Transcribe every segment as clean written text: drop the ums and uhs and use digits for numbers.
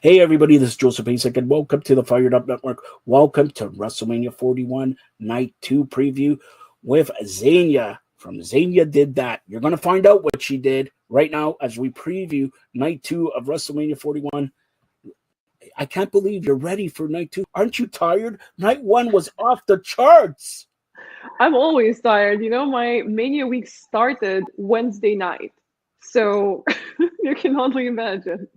Hey everybody, this is Joseph Basic and welcome to the Fired Up Network. Welcome to WrestleMania 41 Night 2 preview with Zania from Zania Did That. You're going to find out what she did right now as we preview Night 2 of WrestleMania 41. I can't believe you're ready for Night 2. Aren't you tired? Night 1 was off the charts. I'm always tired. My Mania week started Wednesday night. So you can only imagine.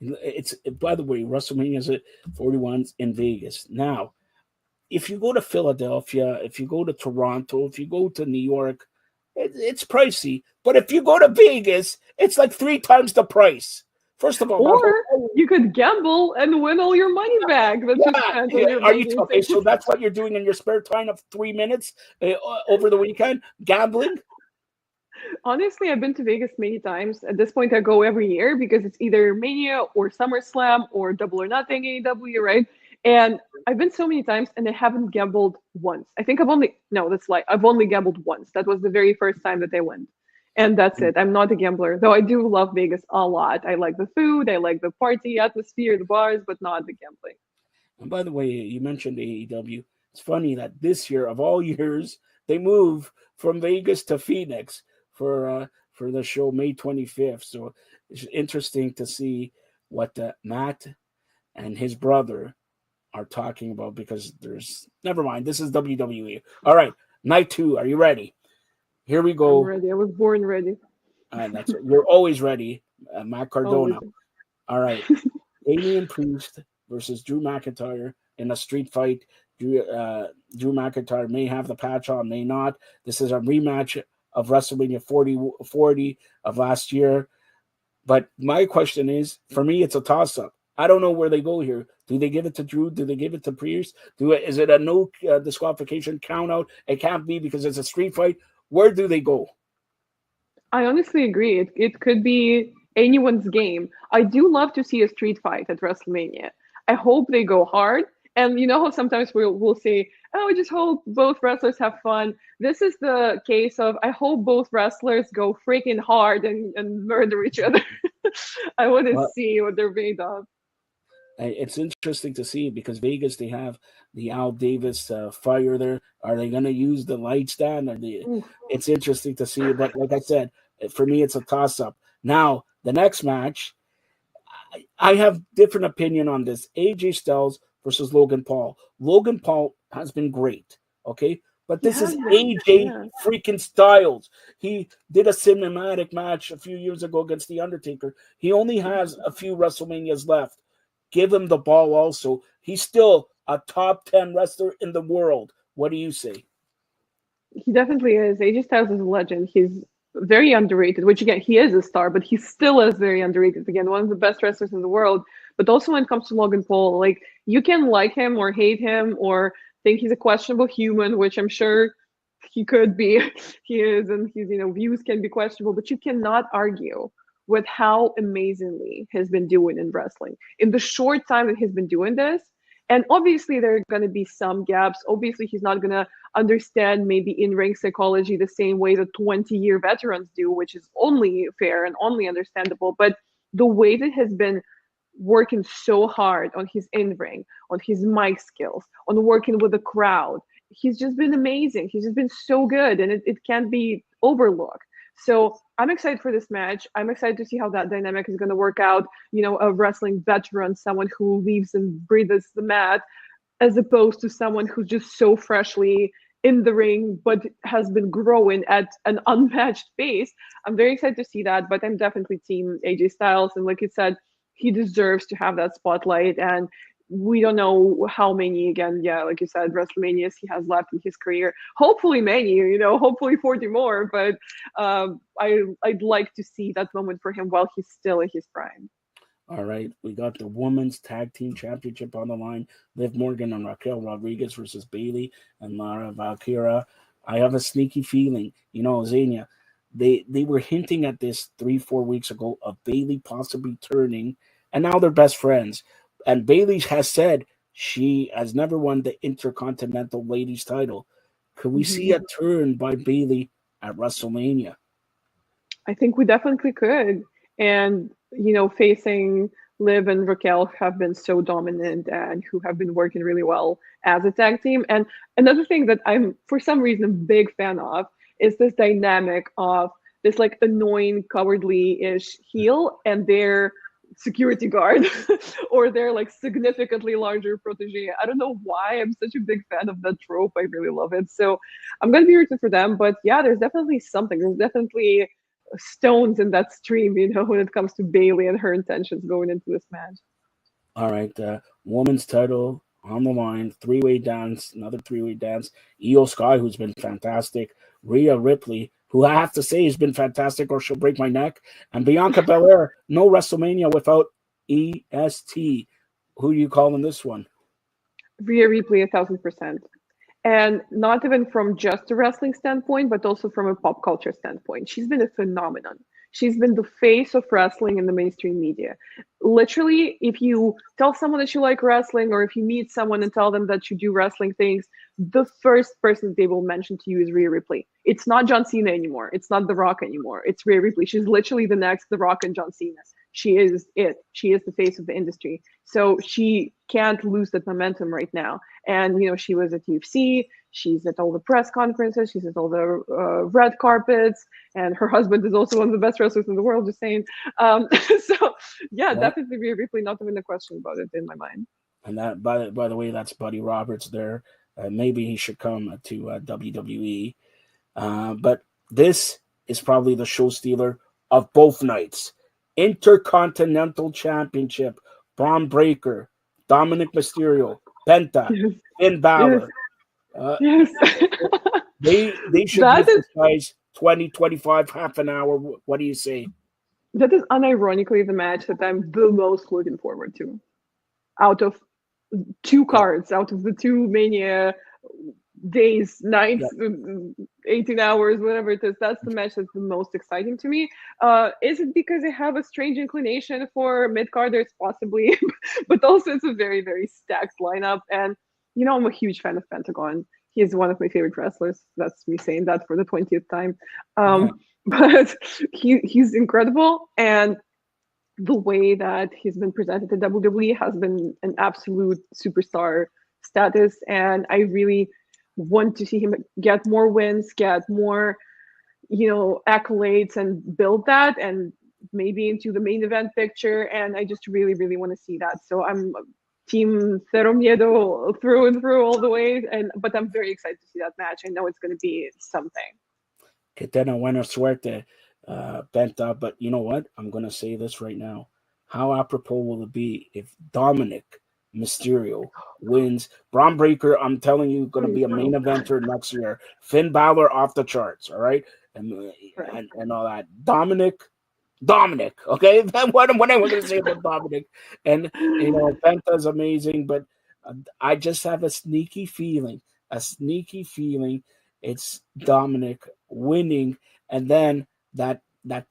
It's, by the way, WrestleMania is at 41's in Vegas. Now, if you go to Philadelphia, if you go to Toronto, if you go to New York, it's pricey. But if you go to Vegas, it's like 3 times the price. First of all, Or you could gamble and win all your money back that you spent on your are you Mania okay? ticket. So that's what you're doing in your spare time of 3 minutes over the weekend, gambling. Honestly, I've been to Vegas many times. At this point, I go every year because it's either Mania or SummerSlam or Double or Nothing AEW, right? And I've been so many times and I haven't gambled once. I think I've only gambled once. That was the very first time that I went. And that's it. I'm not a gambler, though I do love Vegas a lot. I like the food, I like the party atmosphere, the bars, but not the gambling. And by the way, you mentioned AEW. It's funny that this year, of all years, they move from Vegas to Phoenix for the show May 25th. So it's interesting to see what Matt and his brother are talking about because never mind. This is WWE. All right, Night 2. Are you ready? Here we I'm go. ready. I was born ready. And that's it. You're always ready, Matt Always. Cardona. All right, Damian Priest versus Drew McIntyre in a street fight. Drew McIntyre may have the patch on, may not. This is a rematch of WrestleMania 40 of last year. But my question is, for me, it's a toss-up. I don't know where they go here. Do they give it to Drew? Do they give it to Priest? Is it a no disqualification count out? It can't be because it's a street fight. Where do they go? I honestly agree. It could be anyone's game. I do love to see a street fight at WrestleMania. I hope they go hard. And you know how sometimes we'll say, oh, I just hope both wrestlers have fun. This is the case of I hope both wrestlers go freaking hard and murder each other. I want to Well, see what they're made of. it's interesting to see because Vegas, they have the Al Davis fire there. Are they going to use the light stand? Oof. It's interesting to see. But like I said, for me, it's a toss-up. Now, the next match, I have different opinion on this. AJ Styles versus Logan Paul. Logan Paul has been great, okay? But He this has is been. AJ Yeah. freaking Styles. He did a cinematic match a few years ago against The Undertaker. He only has a few WrestleManias left. Give him the ball also. He's still a top 10 wrestler in the world. What do you say? He definitely is. AJ Styles is a legend. He's very underrated, which again, he is a star, but he still is very underrated. Again, one of the best wrestlers in the world. But also when it comes to Logan Paul, like you can like him or hate him or think he's a questionable human, which I'm sure he could be. He is, and his views can be questionable, but you cannot argue with how amazingly he's been doing in wrestling. In the short time that he's been doing this, and obviously there are going to be some gaps. Obviously, he's not going to understand maybe in-ring psychology the same way that 20-year veterans do, which is only fair and only understandable. But the way that has been working so hard on his in-ring, on his mic skills, on working with the crowd, he's just been amazing. He's just been so good, and it can't be overlooked. So I'm excited for this match. I'm excited to see how that dynamic is going to work out. A wrestling veteran, someone who lives and breathes the mat, as opposed to someone who's just so freshly in the ring but has been growing at an unmatched pace. I'm very excited to see that, but I'm definitely team AJ Styles. And like you said, he deserves to have that spotlight. And we don't know how many, again, yeah, like you said, WrestleManias he has left in his career. Hopefully many, hopefully 40 more. But I'd like to see that moment for him while he's still in his prime. All right, we got the Women's Tag Team Championship on the line. Liv Morgan and Raquel Rodriguez versus Bailey and Lara Valkyria. I have a sneaky feeling, Xenia, they were hinting at this 3-4 weeks ago of Bailey possibly turning, and now they're best friends. And Bailey has said she has never won the Intercontinental Ladies title. Could we see Mhm. a turn by Bailey at WrestleMania? I think we definitely could. And, facing Liv and Raquel have been so dominant and who have been working really well as a tag team. And another thing that I'm, for some reason, a big fan of is this dynamic of this like annoying, cowardly-ish heel and their security guard or their like significantly larger protege. I don't know why I'm such a big fan of that trope. I really love it. So I'm gonna be rooting for them. But yeah, there's definitely something. There's definitely stones in that stream, when it comes to Bailey and her intentions going into this match. All right, women's title on the line, three-way dance, another three-way dance. Io Sky, who's been fantastic. Rhea Ripley, who I have to say has been fantastic, or she'll break my neck. And Bianca Belair, no WrestleMania without EST. Who are you calling this one? Rhea Ripley, 1,000%. And not even from just a wrestling standpoint, but also from a pop culture standpoint. She's been a phenomenon. She's been the face of wrestling in the mainstream media. Literally, if you tell someone that you like wrestling, or if you meet someone and tell them that you do wrestling things, the first person they will mention to you is Rhea Ripley. It's not John Cena anymore. It's not The Rock anymore. It's Rhea Ripley. She's literally the next The Rock and John Cena. She is it. She is the face of the industry. So she can't lose that momentum right now. And, she was at UFC. She's at all the press conferences. She's at all the red carpets. And her husband is also one of the best wrestlers in the world, just saying. So, yeah, definitely Rhea Ripley, not even a question about it in my mind. And that, by the way, that's Buddy Roberts there. Maybe he should come to WWE. But this is probably the show stealer of both nights. Intercontinental Championship, Braun Breaker, Dominic Mysterio, Penta, Yes. Finn Balor. Yes. They should give this guys 20, 25, half an hour. What do you say? That is unironically the match that I'm the most looking forward to. Out of two cards, out of the two Mania days, nights, 18 hours, whatever it is, that's the match that's the most exciting to me. Is it because I have a strange inclination for mid-carders? Possibly, but also it's a very, very stacked lineup. And, I'm a huge fan of Pentagon. He is one of my favorite wrestlers. That's me saying that for the 20th time. But he's incredible. And the way that he's been presented to WWE has been an absolute superstar status. And I really want to see him get more wins, get more, accolades, and build that, and maybe into the main event picture. And I just really, really want to see that. So I'm Team Cero Miedo through and through all the way. But I'm very excited to see that match. I know it's going to be something. Que tenga buena suerte, Penta. But you know what? I'm going to say this right now. How apropos will it be if Dominic Mysterio wins? Braun Breaker, I'm telling you, going to be a main eventer next year. Finn Balor off the charts, all right? And all that. Dominic, okay? What am I going to say about Dominic? And, Penta's amazing, but I just have a sneaky feeling it's Dominic winning, and then that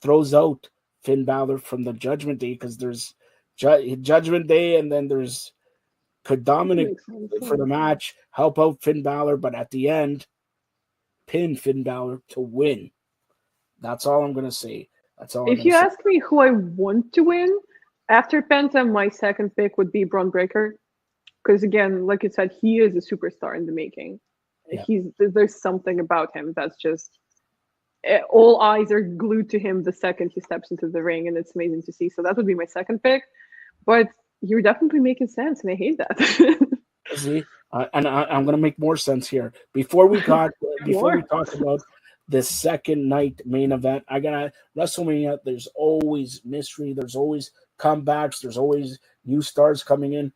throws out Finn Balor from the Judgment Day, because there's Judgment Day, and then could Dominic for the match help out Finn Balor, but at the end pin Finn Balor to win. That's all I'm gonna say. That's all. If you ask me who I want to win after Penta, my second pick would be Braun Breaker, because again, like you said, he is a superstar in the making. Yeah. There's something about him that's just, all eyes are glued to him the second he steps into the ring, and it's amazing to see. So that would be my second pick. But you're definitely making sense, and I hate that. See, and I'm going to make more sense here. Before we talk about the second night main event, I got WrestleMania. There's always mystery. There's always comebacks. There's always new stars coming in.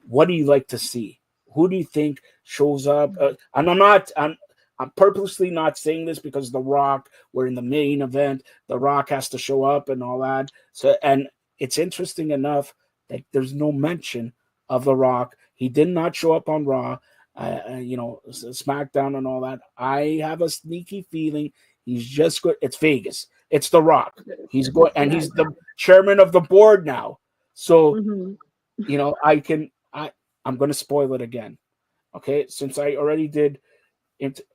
What do you like to see? Who do you think shows up? And I'm purposely not saying this because The Rock, we're in the main event. The Rock has to show up and all that. So, and it's interesting enough that there's no mention of The Rock. He did not show up on Raw, SmackDown and all that. I have a sneaky feeling he's just good. It's Vegas. It's The Rock. He's going, and he's the chairman of the board now. So, I'm going to spoil it again. Okay, since I already did,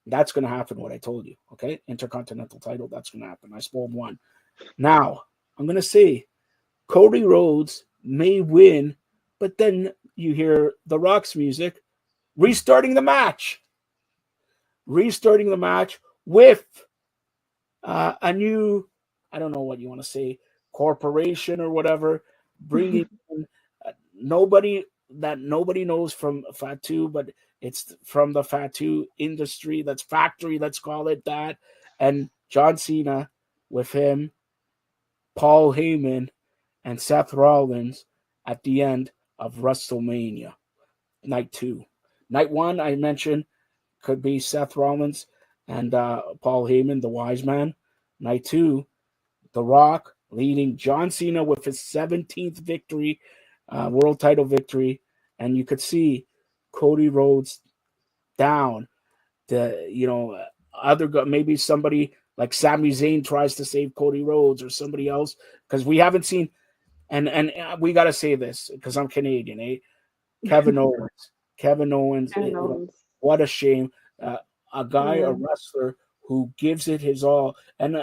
that's going to happen. What I told you. Okay, Intercontinental title. That's going to happen. I spoiled one. Now I'm going to say Cody Rhodes may win, but then you hear The Rock's music, restarting the match with a new, I don't know what you want to say, corporation or whatever, bringing in nobody knows from Fatu, but it's from the Fatu industry, that's factory, let's call it that. And John Cena with him, Paul Heyman, and Seth Rollins at the end of WrestleMania, night 2. Night 1, I mentioned, could be Seth Rollins and Paul Heyman, the wise man. Night 2, The Rock leading John Cena with his 17th victory, world title victory. And you could see Cody Rhodes down. Maybe somebody like Sami Zayn tries to save Cody Rhodes or somebody else, because we haven't seen. And we got to say this because I'm Canadian, eh? Kevin Owens. What a shame. A guy, a wrestler who gives it his all. And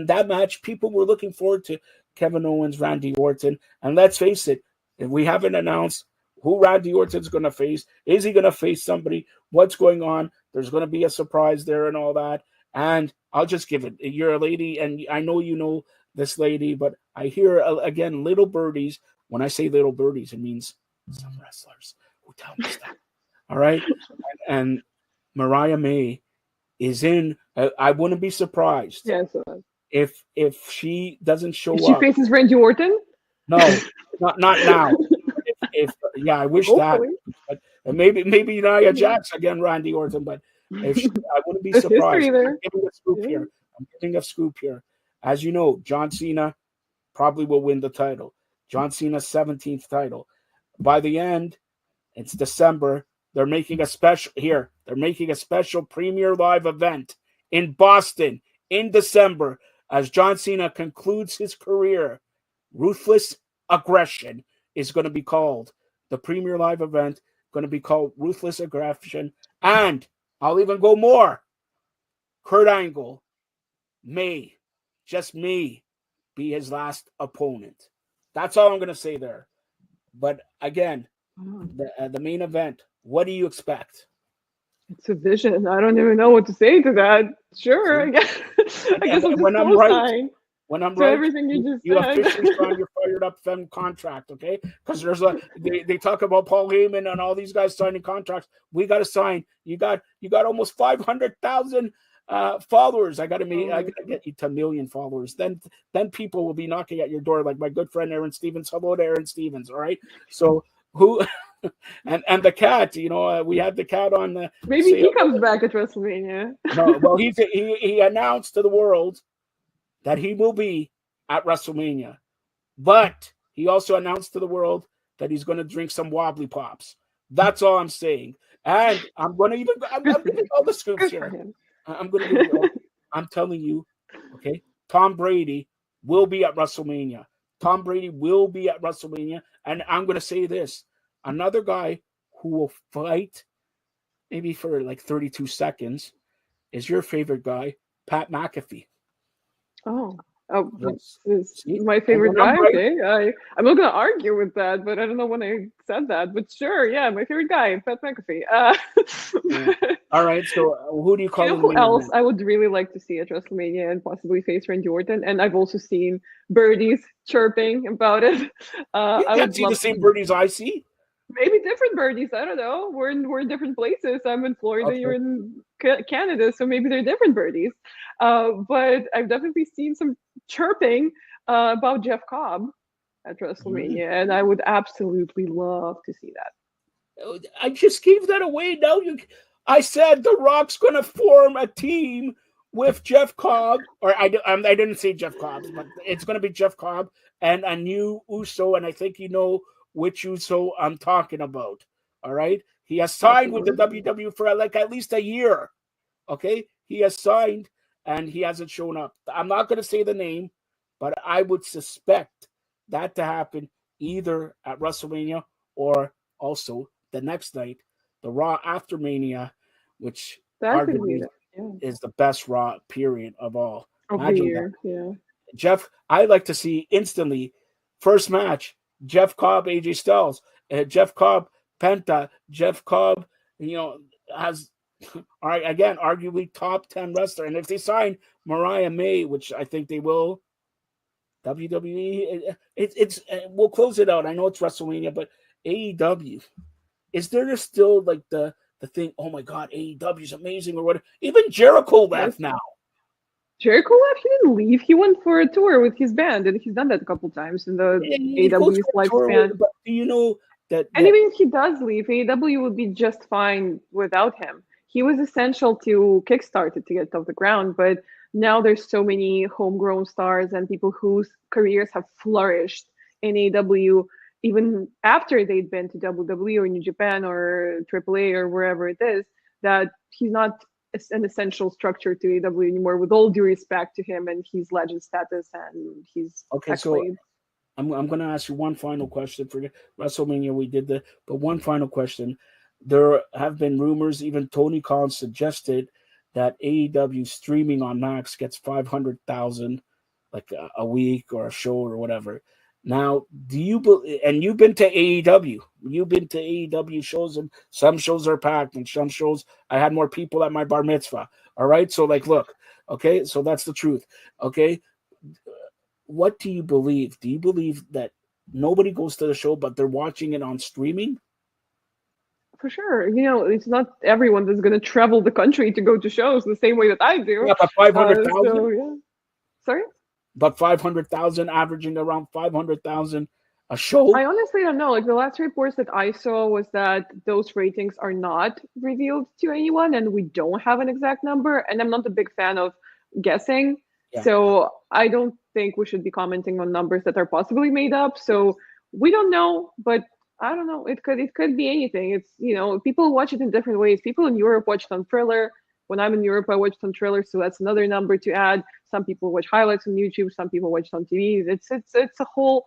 that match, people were looking forward to Kevin Owens, Randy Orton. And let's face it, if we haven't announced who Randy Orton's going to face, is he going to face somebody? What's going on? There's going to be a surprise there and all that. And I'll just give it. You're a lady, and I know you know this lady, but I hear, again, little birdies. When I say little birdies, it means some wrestlers who tell me stuff. All right? And Mariah May is in. I wouldn't be surprised. Yes. If she doesn't show if up. she faces Randy Orton? No, not now. I wish Hopefully. that. But maybe Nia Jax again, Randy Orton. But I wouldn't be surprised. I'm giving a scoop here. As you know, John Cena probably will win the title. John Cena's 17th title. By the end, it's December. They're making a special here. They're making a special Premier Live event in Boston in December as John Cena concludes his career. Ruthless Aggression is going to be called. The Premier Live event going to be called Ruthless Aggression. And I'll even go more. Kurt Angle may be his last opponent. That's all I'm going to say there. But again, the main event, what do you expect? It's a vision. I don't even know what to say to that. Sure, I guess when I'm right, everything you just said. officially sign your fired up femme contract, okay? Because they talk about Paul Heyman and all these guys signing contracts. We got to sign. You got almost 500,000 followers. I got to get you to 1 million followers. Then people will be knocking at your door, like my good friend Aaron Stevens. Hello to Aaron Stevens. All right. So who? and the cat, we had the cat on. Maybe he comes back at WrestleMania. No, well, he announced to the world that he will be at WrestleMania, but he also announced to the world that he's going to drink some wobbly pops. That's all I'm saying. And I'm going to I'm giving all the scoops here. I'm going to give you. I'm telling you, okay. Tom Brady will be at WrestleMania. And I'm going to say this. Another guy who will fight maybe for like 32 seconds is your favorite guy, Pat McAfee. Yes. Is my favorite guy. Okay, I'm not going to argue with that, but I don't know when I said that. But sure, yeah, my favorite guy, Pat McAfee. All right, so who do you call? Who else I would really like to see at WrestleMania and possibly face Randy Orton? And I've also seen birdies chirping about it. I would see the same birdies I see. Maybe different birdies. I don't know. We're in different places. I'm in Florida. Okay. You're in Canada, so maybe they're different birdies. But I've definitely seen some chirping about Jeff Cobb at WrestleMania, and I would absolutely love to see that. I just gave that away. Now I said The Rock's going to form a team with Jeff Cobb, or I didn't say Jeff Cobb, but it's going to be Jeff Cobb and a new Uso, and I think which Uso I'm talking about. All right. He has signed with the WWE for like at least a year. Okay. He has signed and he hasn't shown up. I'm not going to say the name, but I would suspect that to happen either at WrestleMania or also the next night, the Raw after Mania, which arguably is the best Raw period of all. Of the year. Yeah. Jeff, I like to see instantly first match. Jeff Cobb, AJ Styles, Jeff Cobb, Penta, Jeff Cobb, has all right, again, arguably top 10 wrestler. And if they sign Mariah May, which I think they will, WWE, it's we'll close it out. I know it's WrestleMania, but AEW, is there still like the thing? Oh my God, AEW is amazing, or what? Even Jericho left now. Jericho left. He didn't leave. He went for a tour with his band, and he's done that a couple times in the AEW's lifespan. But do you know that? And even if he does leave, AEW would be just fine without him. He was essential to kickstart it to get off the ground, but now there's so many homegrown stars and people whose careers have flourished in AEW even after they'd been to WWE or New Japan or AAA or wherever it is, that he's not an essential structure to AEW anymore, with all due respect to him and his legend status and his accolades. So I'm going to ask you one final question. For WrestleMania, we did but one final question. There have been rumors, even Tony Khan suggested, that AEW streaming on Max gets 500,000 like a week or a show or whatever. Now, do you and you've been to AEW? You've been to AEW shows, and some shows are packed, and some shows I had more people at my bar mitzvah. All right, so like, look, okay, so that's the truth. Okay, what do you believe? Do you believe that nobody goes to the show, but they're watching it on streaming? For sure. It's not everyone that's going to travel the country to go to shows the same way that I do. Yeah, but 500,000? Yeah. Sorry? But 500,000, averaging around 500,000 a show? I honestly don't know. Like, the last reports that I saw was that those ratings are not revealed to anyone, and we don't have an exact number. And I'm not a big fan of guessing. Yeah. So I don't think we should be commenting on numbers that are possibly made up. So we don't know, but I don't know. It could be anything. It's, people watch it in different ways. People in Europe watch it on Thriller. When I'm in Europe, I watch it on Thriller, so that's another number to add. Some people watch highlights on YouTube. Some people watch it on TV. It's a whole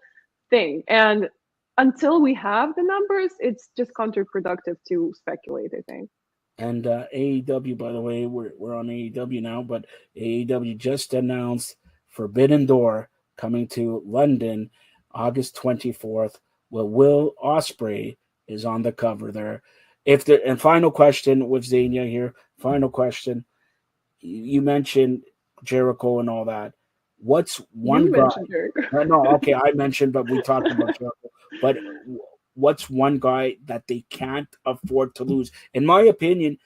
thing. And until we have the numbers, it's just counterproductive to speculate, I think. And AEW, by the way, we're on AEW now, but AEW just announced Forbidden Door coming to London August 24th. Well, Will Ospreay is on the cover there. And final question with Xenia here. Final question. You mentioned Jericho and all that. What's one guy? No, okay, I mentioned, but we talked about Jericho. But what's one guy that they can't afford to lose? In my opinion,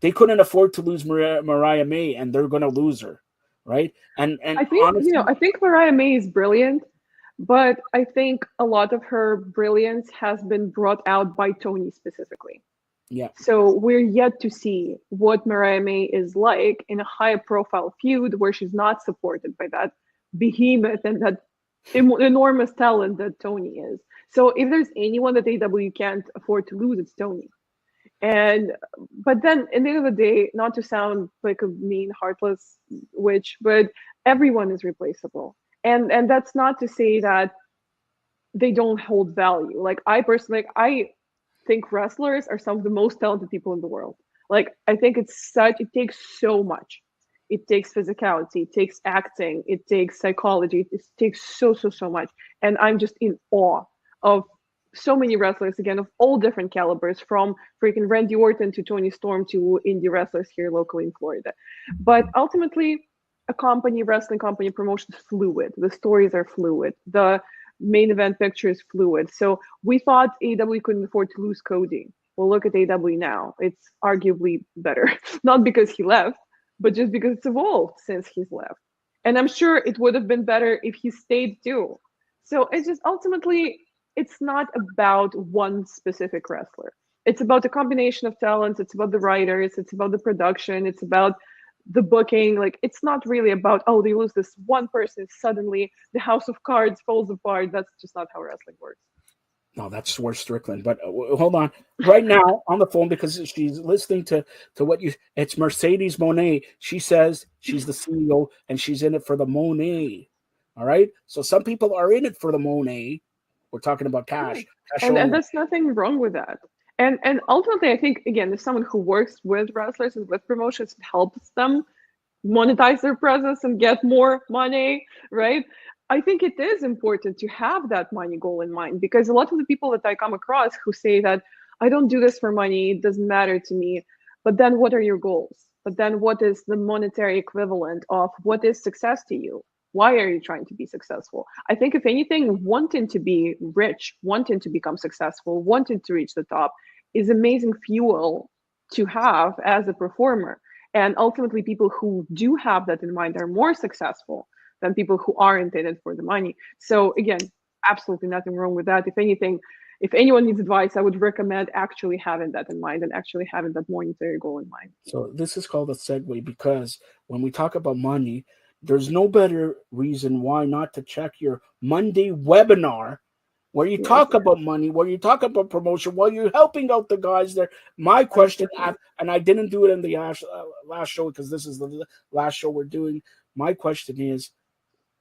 they couldn't afford to lose Mariah May, and they're going to lose her, right? And I think honestly, I think Mariah May is brilliant. But I think a lot of her brilliance has been brought out by Tony specifically. Yeah. So we're yet to see what Mariah May is like in a high-profile feud where she's not supported by that behemoth and that enormous talent that Tony is. So if there's anyone that AEW can't afford to lose, it's Tony. But then, at the end of the day, not to sound like a mean, heartless witch, but everyone is replaceable. And that's not to say that they don't hold value. Like, I personally, I think wrestlers are some of the most talented people in the world. Like, I think it takes so much. It takes physicality, it takes acting, it takes psychology, it takes so much. And I'm just in awe of so many wrestlers, again, of all different calibers, from freaking Randy Orton to Tony Storm to indie wrestlers here locally in Florida. But ultimately, wrestling company promotion is fluid. The stories are fluid. The main event picture is fluid. So we thought AEW couldn't afford to lose Cody. Well, look at AEW now. It's arguably better. Not because he left, but just because it's evolved since he's left. And I'm sure it would have been better if he stayed too. So it's just ultimately, it's not about one specific wrestler. It's about a combination of talents. It's about the writers. It's about the production. It's about the booking. Like, it's not really about, oh, they lose this one person, suddenly the house of cards falls apart. That's just not how wrestling works. No, that's Swerve Strickland. But hold on. Right now on the phone, because she's listening to what it's Mercedes Monet. She says she's the CEO and she's in it for the Monet. All right. So some people are in it for the Monet. We're talking about cash. And there's nothing wrong with that. And ultimately, I think, again, as someone who works with wrestlers and with promotions, it helps them monetize their presence and get more money, right? I think it is important to have that money goal in mind, because a lot of the people that I come across who say that I don't do this for money, it doesn't matter to me. But then what are your goals? But then what is the monetary equivalent of what is success to you? Why are you trying to be successful? I think, if anything, wanting to be rich, wanting to become successful, wanting to reach the top is amazing fuel to have as a performer. And ultimately, people who do have that in mind are more successful than people who aren't in it for the money. So again, absolutely nothing wrong with that. If anything, if anyone needs advice, I would recommend actually having that in mind and actually having that monetary goal in mind. So this is called a segue, because when we talk about money, there's no better reason why not to check your Monday webinar where you Yes. talk about money, where you talk about promotion, while you're helping out the guys there. My question, and I didn't do it in the last show because this is the last show we're doing. My question is,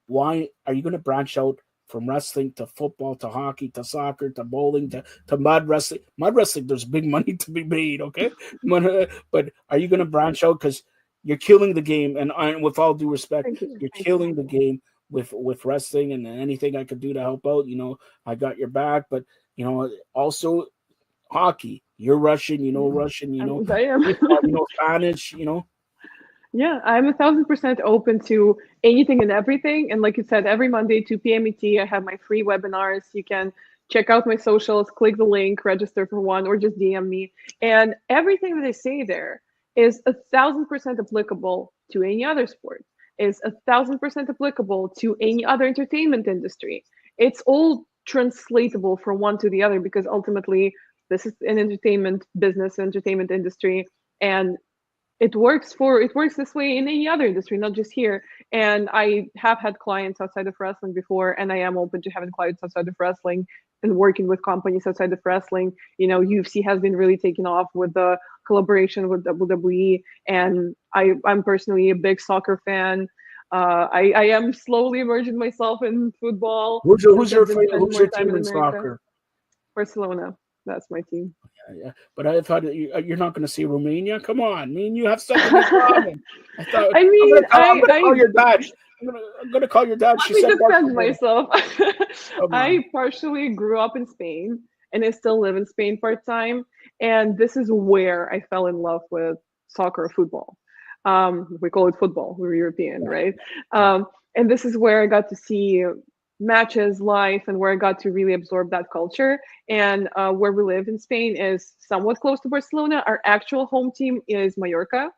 why are you going to branch out from wrestling to football to hockey to soccer to bowling to mud wrestling? Mud wrestling, there's big money to be made, okay? But are you going to branch out, because you're killing the game? And with all due respect, Thank you. you're Thank you. killing the game with wrestling, and anything I could do to help out, I got your back. But also hockey, you're Russian, Russian, I am. football, Spanish, Yeah, I'm 1,000% open to anything and everything. And like you said, every Monday, 2 p.m. ET, I have my free webinars. You can check out my socials, click the link, register for one, or just DM me. And everything that I say there is 1,000% applicable to any other sport, is 1,000% applicable to any other entertainment industry. It's all translatable from one to the other, because ultimately this is an entertainment business, entertainment industry. And it works this way in any other industry, not just here. And I have had clients outside of wrestling before, and I am open to having clients outside of wrestling and working with companies outside of wrestling. UFC has been really taking off with the collaboration with WWE, and I'm personally a big soccer fan. I am slowly immersing myself in football who's since I've your been spending who's more your time team in in America. soccer? Barcelona, that's my team. Yeah. But I thought you're not going to see Romania. Come on, me and you have something in common. I thought I I'm mean, going to call your dad. I'm gonna call your dad. let She me said defend Barcelona. myself. Come on. I partially grew up in Spain and I still live in Spain part time. And this is where I fell in love with soccer or football. We call it football. We're European, right? Yeah. And this is where I got to see matches live and where I got to really absorb that culture. And where we live in Spain is somewhat close to Barcelona. Our actual home team is Mallorca,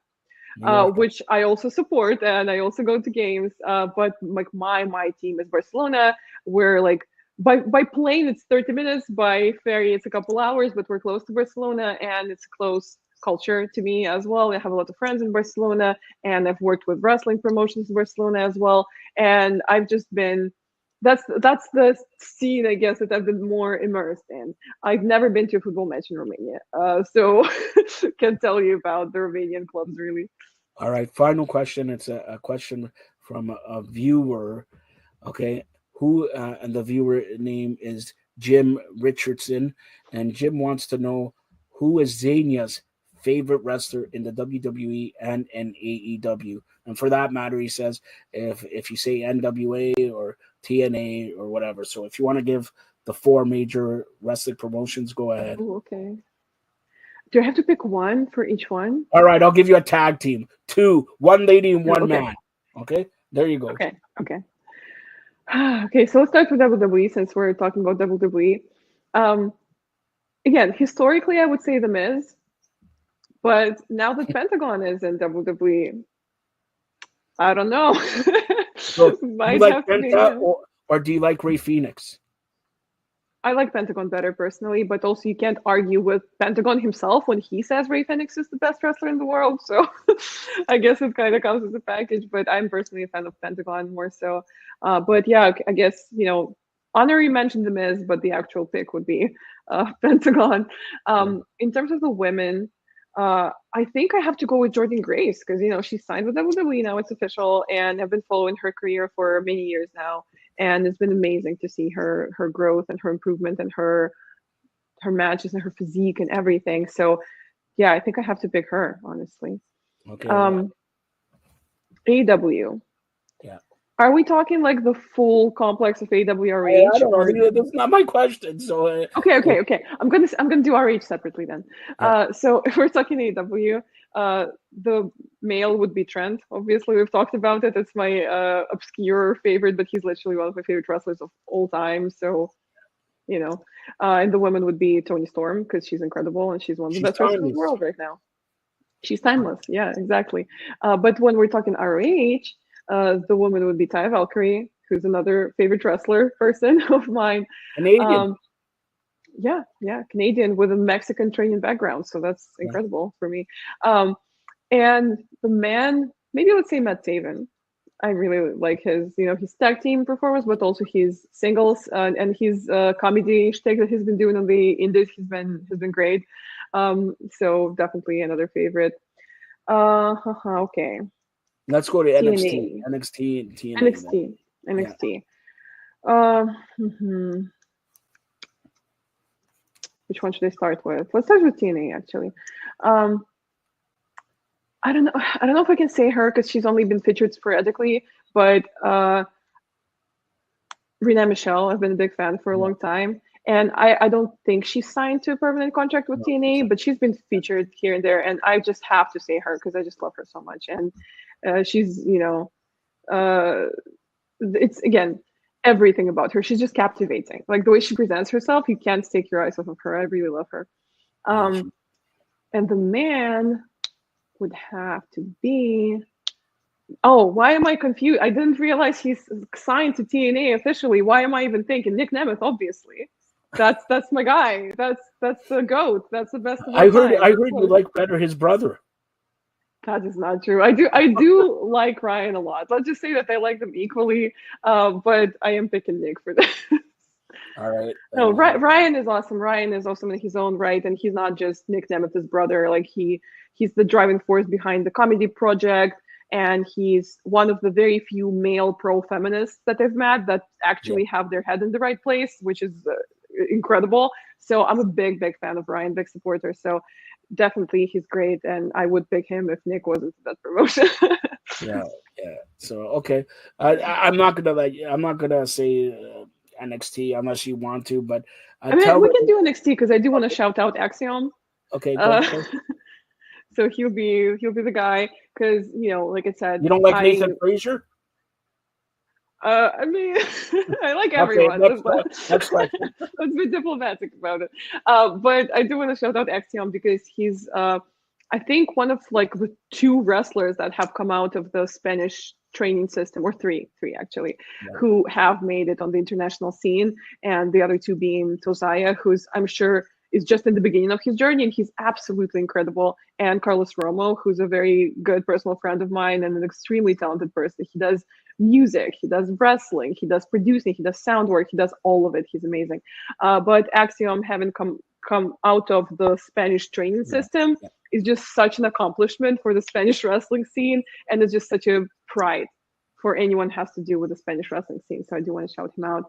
Mallorca. which I also support, and I also go to games. But like my team is Barcelona. We're like by plane it's 30 minutes, by ferry it's a couple hours, but we're close to Barcelona, and it's a close culture to me as well. I have a lot of friends in Barcelona, and I've worked with wrestling promotions in Barcelona as well. And I've just been that's the scene, I guess, that I've been more immersed in. I've never been to a football match in Romania, so can't tell you about the Romanian clubs really. All right. Final question. It's a question from a viewer. Okay. Who and the viewer name is Jim Richardson, and Jim wants to know who is Xenia's favorite wrestler in the WWE and in AEW. And for that matter, he says if you say NWA or TNA or whatever. So if you want to give the four major wrestling promotions, go ahead. Oh, okay. Do I have to pick one for each one? All right, I'll give you a tag team. Two, one lady and one Okay. man. Okay, there you go. Okay. Okay. Okay. So let's start with WWE since we're talking about WWE. Um, Again, historically, I would say The Miz, but now that Pentagon is in WWE, I don't know. So, do you Might like have to be Penta him. or do you like Ray Phoenix? I like Pentagon better personally, but also you can't argue with Pentagon himself when he says Ray Phoenix is the best wrestler in the world. So I guess it kind of comes as a package, but I'm personally a fan of Pentagon more so. But yeah, I guess, honorary mention The Miz, but the actual pick would be Pentagon. In terms of the women, I think I have to go with Jordan Grace because, she signed with WWE, now it's official, and I've been following her career for many years now, and it's been amazing to see her growth and her improvement and her matches and her physique and everything. So yeah, I think I have to pick her, honestly. Okay. AW. Yeah. Are we talking like the full complex of I AWRH don't or? know. That's not my question. So, Okay. I'm gonna do RH separately then. yeah, So if we're talking AW, the male would be Trent. Obviously, we've talked about it. It's my obscure favorite, but he's literally one of my favorite wrestlers of all time. So you know, and the woman would be Toni Storm because she's incredible and she's one of the she's best wrestlers in the timeless. world right now. She's timeless. Yeah, exactly. But when we're talking ROH, the woman would be Taya Valkyrie, who's another favorite wrestler person of mine. Canadian. Um, yeah, Canadian with a Mexican training background, so that's Yeah. incredible for me. Um, and the man, maybe let's say Matt Taven. I really like his tag team performance, but also his singles and his comedy shtick that he's been doing on the indies has been great. So definitely another favorite. Okay. Let's go to NXT. TNA. NXT and TNA. Then. NXT. Yeah. NXT. Uh, mhm. Which one should I start with? Let's start with TNA actually. Um, I don't know. I don't know if I can say her because she's only been featured sporadically, but Renee Michelle, I've been a big fan for a Yeah. long time. And I don't think she's signed to a permanent contract with No, TNA, but she's been featured here and there. And I just have to say her because I just love her so much. And she's, it's again, everything about her. She's just captivating. Like the way she presents herself, you can't take your eyes off of her. I really love her. yeah, And the man would have to be. Oh, why am I confused? I didn't realize he's signed to TNA officially. Why am I even thinking Nick Nemeth? Obviously, that's my guy. That's the goat. That's the best of I all heard. time. I Of heard you course. like better his brother. That is not true. I do like Ryan a lot. Let's just say that I like them equally. But I am picking Nick for this. All right. No, Ryan is awesome. Ryan is awesome in his own right, and he's not just Nick Nemeth's brother. Like he's the driving force behind the comedy project, and he's one of the very few male pro feminists that I've met that Yeah. actually have their head in the right place, which is incredible. So I'm a big fan of Ryan, big supporter. So definitely he's great, and I would pick him if Nick wasn't that promotion. Yeah. Yeah. So okay, I'm not gonna I'm not gonna say NXT unless you want to, but I mean, tell we me. can do NXT because I do want to Okay. shout out Axiom. Okay. Go. Uh, Go. so he'll be the guy because like I said, You don't like Nathan Frazier? I mean, I like Okay. everyone. Next. Let's, Next question. let's be diplomatic about it. But I do want to shout out Axiom because he's, I think, one of like the two wrestlers that have come out of the Spanish training system, or three actually, Yeah. who have made it on the international scene, and the other two being Tosaya, who's I'm sure is just in the beginning of his journey, and he's absolutely incredible, and Carlos Romo, who's a very good personal friend of mine and an extremely talented person. He does music, he does wrestling, he does producing, he does sound work, he does all of it. He's amazing. But Axiom having come out of the Spanish training Yeah. system Yeah. is just such an accomplishment for the Spanish wrestling scene, and it's just such a pride for anyone has to do with the Spanish wrestling scene. So I do want to shout him out.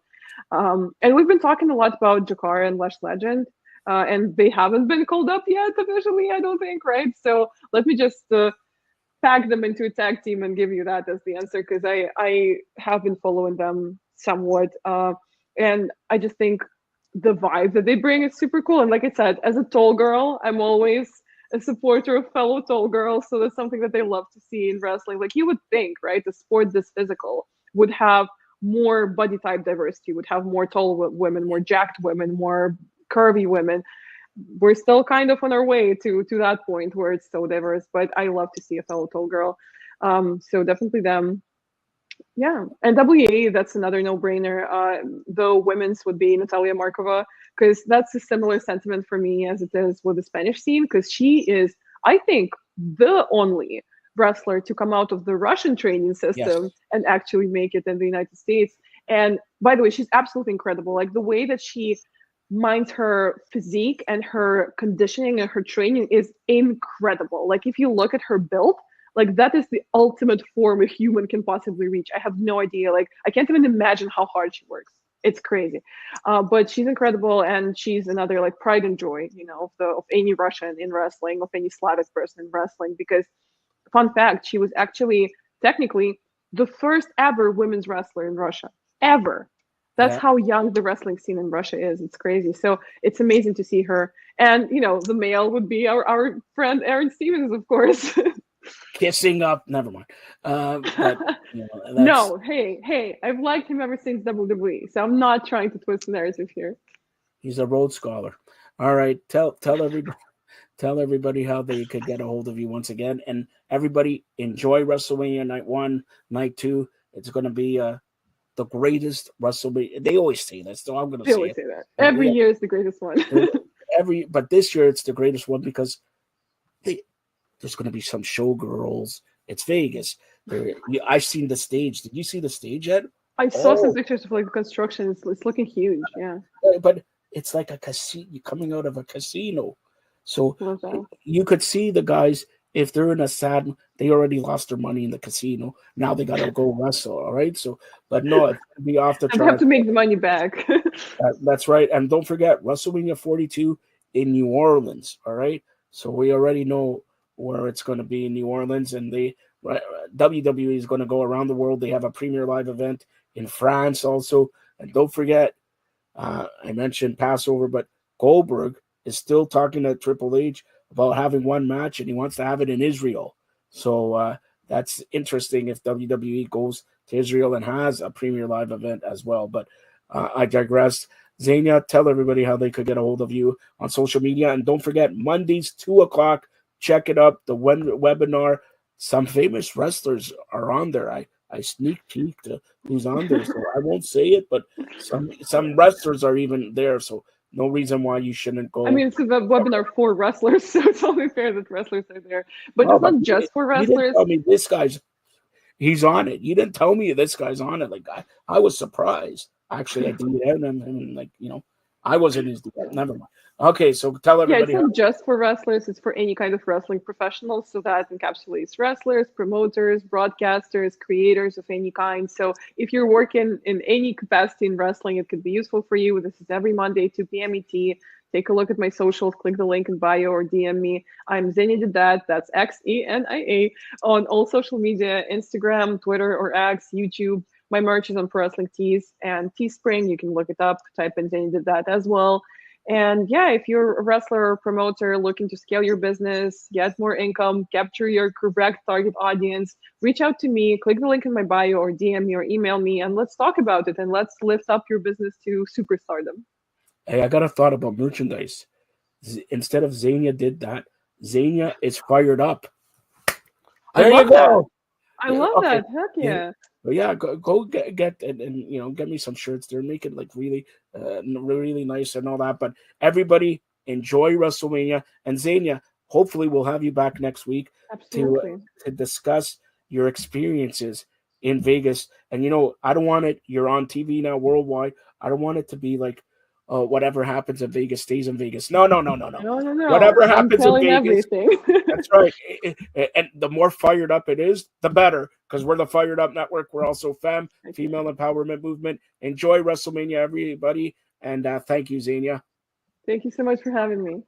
And we've been talking a lot about Jakar and Lash Legend, and they haven't been called up yet officially, I don't think, right? So let me just pack them into a tag team and give you that as the answer because I have been following them somewhat, and I just think the vibe that they bring is super cool. And like I said, as a tall girl, I'm always a supporter of fellow tall girls, so that's something that they love to see in wrestling. Like you would think, right, a sport this physical would have more body type diversity, would have more tall women, more jacked women, more curvy women. We're still kind of on our way to that point where it's so diverse, but I love to see a fellow tall girl. So definitely them. Yeah, and WA, that's another no-brainer. The women's would be Natalia Markova because that's a similar sentiment for me as it is with the Spanish scene because she is, I think, the only wrestler to come out of the Russian training Yes. system and actually make it in the United States. And by the way, she's absolutely incredible. Like the way that she minds her physique and her conditioning and her training is incredible. Like if you look at her build, like that is the ultimate form a human can possibly reach. I have no idea. Like I can't even imagine how hard she works. It's crazy, but she's incredible, and she's another like pride and joy, of any Russian in wrestling, of any Slavic person in wrestling. Because fun fact, she was actually technically the first ever women's wrestler in Russia ever. That's Yeah. how young the wrestling scene in Russia is. It's crazy. So it's amazing to see her. And the male would be our friend Aaron Stevens, of course. Kissing up. Never mind. But that's No, hey, I've liked him ever since WWE, so I'm not trying to twist the narrative here. he's a Rhodes Scholar. All right. Tell everybody how they could get a hold of you once again, and everybody enjoy WrestleMania night 1, night 2. It's going to be the greatest WrestleMania. They always say that, so I'm going to They say always it. say that. Every year is the greatest one. But this year it's the greatest one because there's going to be some showgirls. It's Vegas. I've seen the stage. Did you see the stage yet? I saw some pictures of like the construction. It's looking huge. Yeah. But it's like a casino. You're coming out of a casino, so Love that. you could see the guys. If they're in a sad, they already lost their money in the casino. Now they got to go wrestle. All right. So, but no, it's going to be off the And they have charts. to make the money back. That's right. And don't forget WrestleMania 42 in New Orleans. All right. So we already know where it's going to be in New Orleans, and WWE is going to go around the world. They have a Premier Live event in France also. And don't forget, I mentioned Passover, but Goldberg is still talking to Triple H about having one match, and he wants to have it in Israel. So that's interesting if WWE goes to Israel and has a Premier Live event as well. But I digress. Xenia, tell everybody how they could get a hold of you on social media. And don't forget, Mondays, 2 o'clock, check it up, the webinar. Some famous wrestlers are on there. I sneak peeked who's on there, so I won't say it, but some wrestlers are even there, so no reason why you shouldn't go. I mean, it's a webinar for wrestlers, so it's only fair that wrestlers are there. But it's not just for You didn't wrestlers. tell me he's on it. You didn't tell me this guy's on it. Like I was surprised. Actually, I did, and like I was in his DM. Never mind. Okay, so tell everybody. Yeah, it's not just for wrestlers, it's for any kind of wrestling professionals. So that encapsulates wrestlers, promoters, broadcasters, creators of any kind. So if you're working in any capacity in wrestling, it could be useful for you. This is every Monday, 2 p.m. ET. Take a look at my socials, click the link in bio or DM me. I'm Xenia did that. That's XENIA on all social media, Instagram, Twitter or X, YouTube. My merch is on Pro Wrestling Tees and Teespring. You can look it up, type in Xenia did that as well. And yeah, if you're a wrestler or promoter looking to scale your business, get more income, capture your correct target audience, reach out to me, click the link in my bio or DM me or email me, and let's talk about it and let's lift up your business to superstardom. Hey, I got a thought about merchandise. Instead of Xenia did that, Xenia is fired up. There you go. I love that. Heck yeah. But yeah, go get and get me some shirts. They're making like really nice and all that. But everybody enjoy WrestleMania, and Xenia, hopefully we'll have you back next week to discuss your experiences in Vegas. And I don't want it. You're on TV now worldwide. I don't want it to be like whatever happens in Vegas stays in Vegas. No. Whatever happens in Vegas. That's right. And the more fired up it is, the better, because we're the Fired Up Network. We're also female empowerment movement. Enjoy WrestleMania, everybody. And thank you, Xenia. Thank you so much for having me.